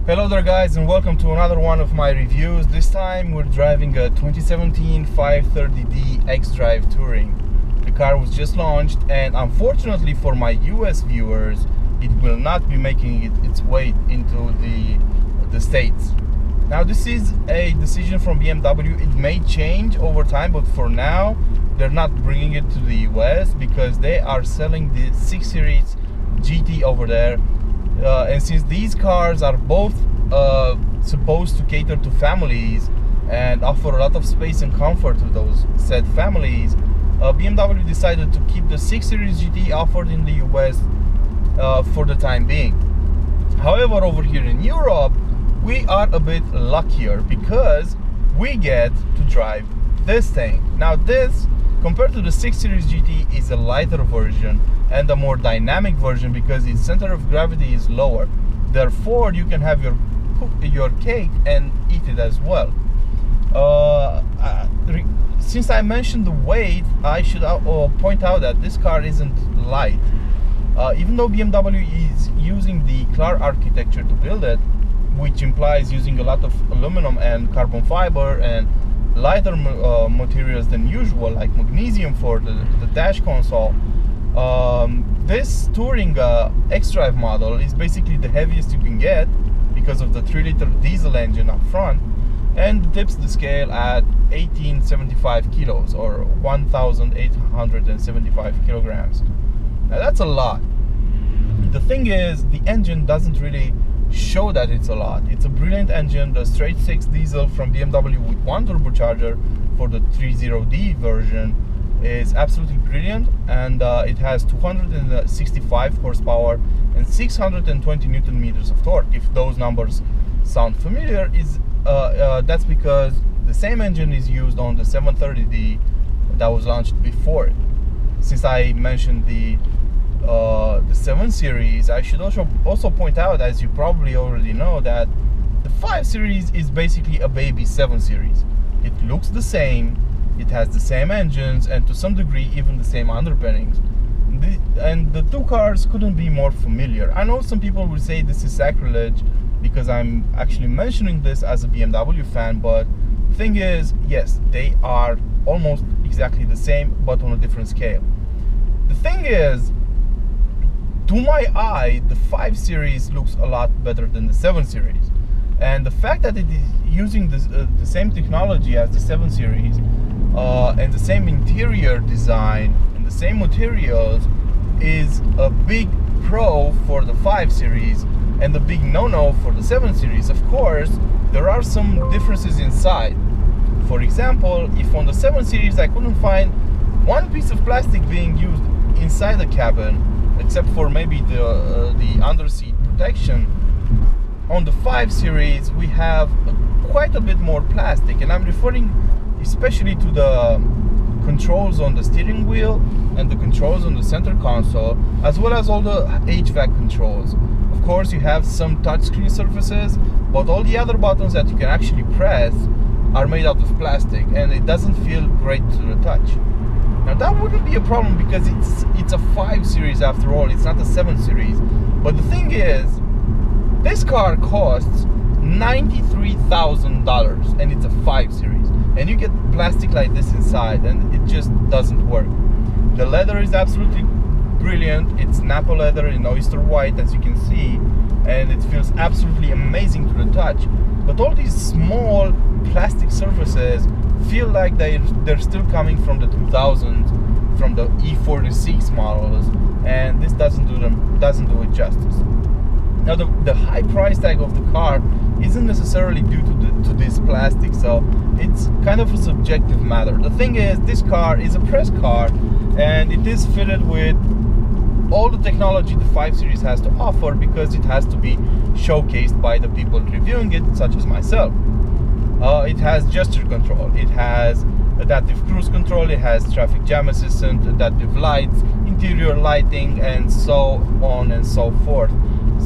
Hello there guys, and welcome to another one of my reviews. This time we're driving a 2017 530D xDrive Touring. The car was just launched, and unfortunately for my US viewers, it will not be making its way into the States. Now this is a decision from BMW. It may change over time, but for now they're not bringing it to the US because they are selling the 6 Series GT over there. And since these cars are both supposed to cater to families and offer a lot of space and comfort to those said families, BMW decided to keep the 6 Series GT offered in the US for the time being. However, over here in Europe, we are a bit luckier because we get to drive this thing. Now this, compared to the 6 Series GT, is a lighter version and a more dynamic version because its center of gravity is lower. Therefore, you can have your cake and eat it as well. Since I mentioned the weight, I should point out that this car isn't light. Even though BMW is using the Clar architecture to build it, which implies using a lot of aluminum and carbon fiber and lighter materials than usual, like magnesium for the dash console, this Touring xDrive model is basically the heaviest you can get because of the 3-liter diesel engine up front, and tips the scale at 1875 kilos or 1,875 kilograms. Now that's a lot. The thing is, the engine doesn't really show that it's a lot. It's a brilliant engine, the straight 6 diesel from BMW with 1 turbocharger for the 30D version is absolutely brilliant, and it has 265 horsepower and 620 Newton meters of torque. If those numbers sound familiar, that's because the same engine is used on the 730D that was launched before it. Since I mentioned the 7 Series, I should also point out, as you probably already know, that the 5 Series is basically a baby 7 Series. It looks the same, it has the same engines, and to some degree even the same underpinnings. And the two cars couldn't be more familiar. I know some people will say this is sacrilege because I'm actually mentioning this as a BMW fan, but the thing is, yes, they are almost exactly the same, but on a different scale. The thing is, to my eye, the 5 Series looks a lot better than the 7 Series. And the fact that it is using the same technology as the 7 Series and the same interior design and the same materials is a big pro for the 5 Series and a big no-no for the 7 Series. Of course, there are some differences inside. For example, if on the 7 Series I couldn't find one piece of plastic being used inside the cabin, except for maybe the underseat protection, on the 5 Series we have quite a bit more plastic, and I'm referring especially to the controls on the steering wheel and the controls on the center console, as well as all the HVAC controls. Of course, you have some touchscreen surfaces, but all the other buttons that you can actually press are made out of plastic, and it doesn't feel great to the touch. Now that wouldn't be a problem because it's a 5 Series after all, it's not a 7 Series. But the thing is, this car costs $93,000 and it's a 5 Series. And you get plastic like this inside and it just doesn't work. The leather is absolutely brilliant. It's Napa leather in oyster white, as you can see, and it feels absolutely amazing to the touch. But all these small plastic surfaces feel like they're still coming from the 2000s, from the E46 models, and this doesn't do it justice. Now the high price tag of the car isn't necessarily due to this plastic, so it's kind of a subjective matter. The thing is, this car is a press car, and it is fitted with all the technology the 5 Series has to offer because it has to be showcased by the people reviewing it, such as myself. It has gesture control, it has adaptive cruise control, it has traffic jam assistant, adaptive lights, interior lighting, and so on and so forth.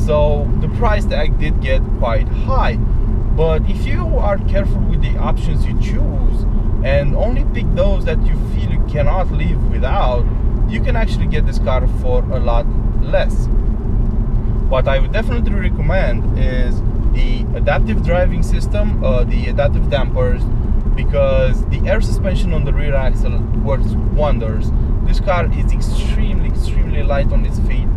So the price tag did get quite high, but if you are careful with the options you choose and only pick those that you feel you cannot live without, you can actually get this car for a lot less. What I would definitely recommend is the adaptive driving system, the adaptive dampers, because the air suspension on the rear axle works wonders. This car is extremely light on its feet.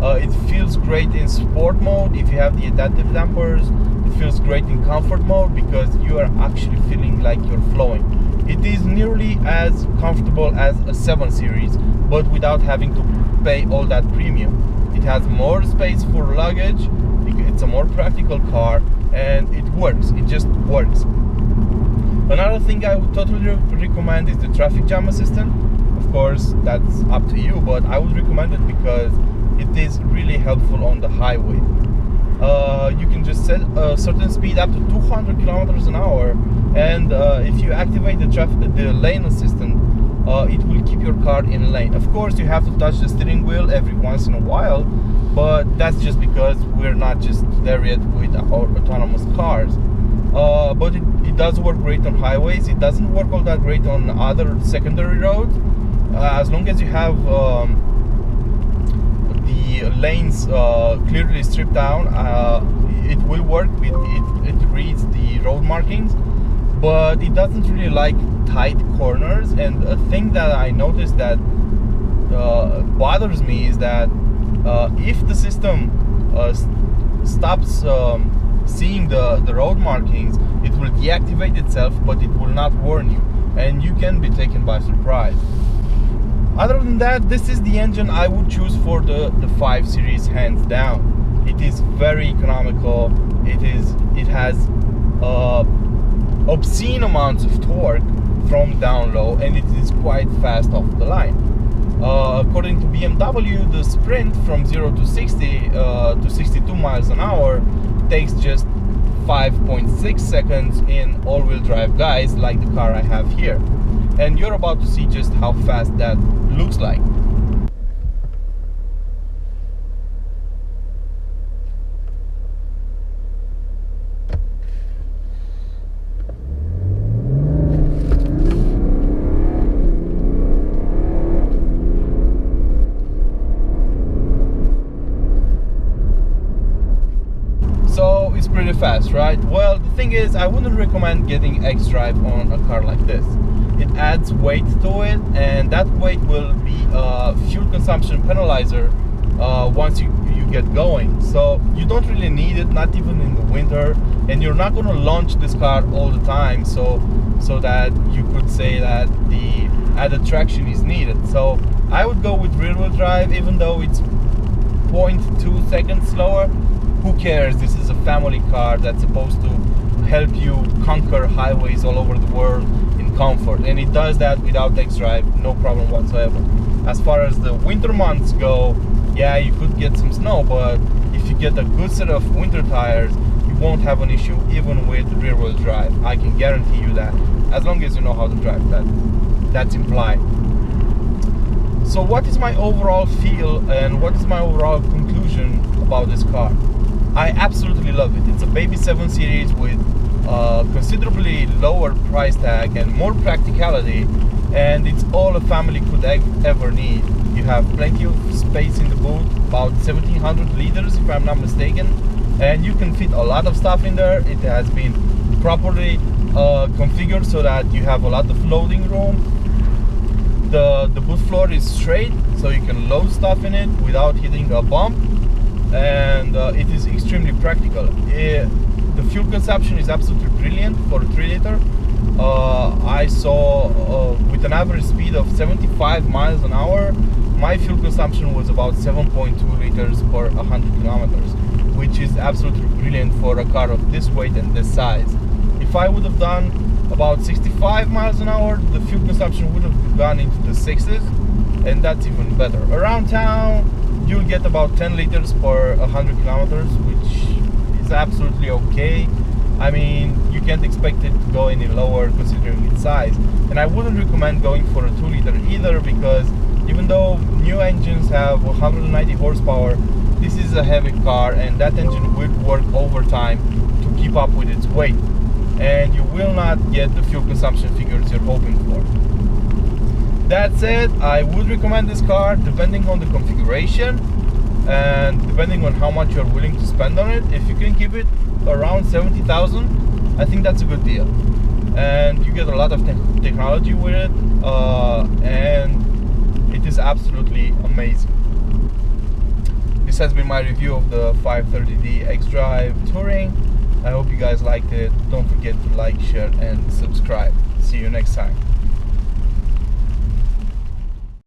It feels great in sport mode if you have the adaptive dampers. It feels great in comfort mode because you are actually feeling like you're flowing. It is nearly as comfortable as a 7 Series, but without having to pay all that premium. It has more space for luggage, it's a more practical car, and it works, it just works. Another thing I would totally recommend is the traffic jam assistant. Of course, that's up to you, but I would recommend it because it is really helpful on the highway. You can just set a certain speed up to 200 kilometers an hour, and if you activate the lane assistant, it will keep your car in lane. Of course, you have to touch the steering wheel every once in a while, but that's just because we're not just there yet with our autonomous cars. But it does work great on highways. It doesn't work all that great on other secondary roads. As long as you have the lanes clearly stripped down, it will work. It reads the road markings, but it doesn't really like tight corners. And a thing that I noticed that bothers me is that if the system stops seeing the road markings, it will deactivate itself, but it will not warn you, and you can be taken by surprise. Other than that, this is the engine I would choose for the 5 Series, hands down. It is very economical. It has obscene amounts of torque from down low, and it is quite fast off the line. According to BMW, the sprint from 0 to 60 to 62 miles an hour takes just 5.6 seconds in all-wheel drive guys like the car I have here. And you're about to see just how fast that looks like. So it's pretty fast, right? Well, the thing is, I wouldn't recommend getting xDrive on a car like this. It adds weight to it, and that weight will be a fuel consumption penalizer once you get going. So you don't really need it, not even in the winter, and you're not going to launch this car all the time so that you could say that the added traction is needed. So I would go with rear-wheel drive, even though it's 0.2 seconds slower. Who cares? This is a family car that's supposed to help you conquer highways all over the world in comfort, and it does that without xDrive, no problem whatsoever. As far as the winter months go, yeah, you could get some snow, but if you get a good set of winter tires, you won't have an issue even with rear-wheel drive. I can guarantee you that, as long as you know how to drive. That's implied. So what is my overall feel and what is my overall conclusion about this car? I absolutely love it. It's a baby 7 Series with considerably lower price tag and more practicality, and it's all a family could ever need. You have plenty of space in the boot, about 1700 liters if I'm not mistaken, and you can fit a lot of stuff in there. It has been properly configured so that you have a lot of loading room. The boot floor is straight, so you can load stuff in it without hitting a bump, and it is extremely practical. The fuel consumption is absolutely brilliant for a 3-liter. I saw with an average speed of 75 miles an hour, my fuel consumption was about 7.2 liters per 100 kilometers, which is absolutely brilliant for a car of this weight and this size. If I would have done about 65 miles an hour, the fuel consumption would have gone into the 60s, and that's even better. Around town, you'll get about 10 liters per 100 kilometers, which is absolutely okay. I mean, you can't expect it to go any lower considering its size. And I wouldn't recommend going for a 2-liter either, because even though new engines have 190 horsepower, this is a heavy car, and that engine will work overtime to keep up with its weight, and you will not get the fuel consumption figures you're hoping for. That said, I would recommend this car depending on the configuration and depending on how much you're willing to spend on it. If you can keep it around 70,000, I think that's a good deal, and you get a lot of technology with it, and it is absolutely amazing. This has been my review of the 530D xDrive Touring. I hope you guys liked it. Don't forget to like, share, and subscribe. See you next time.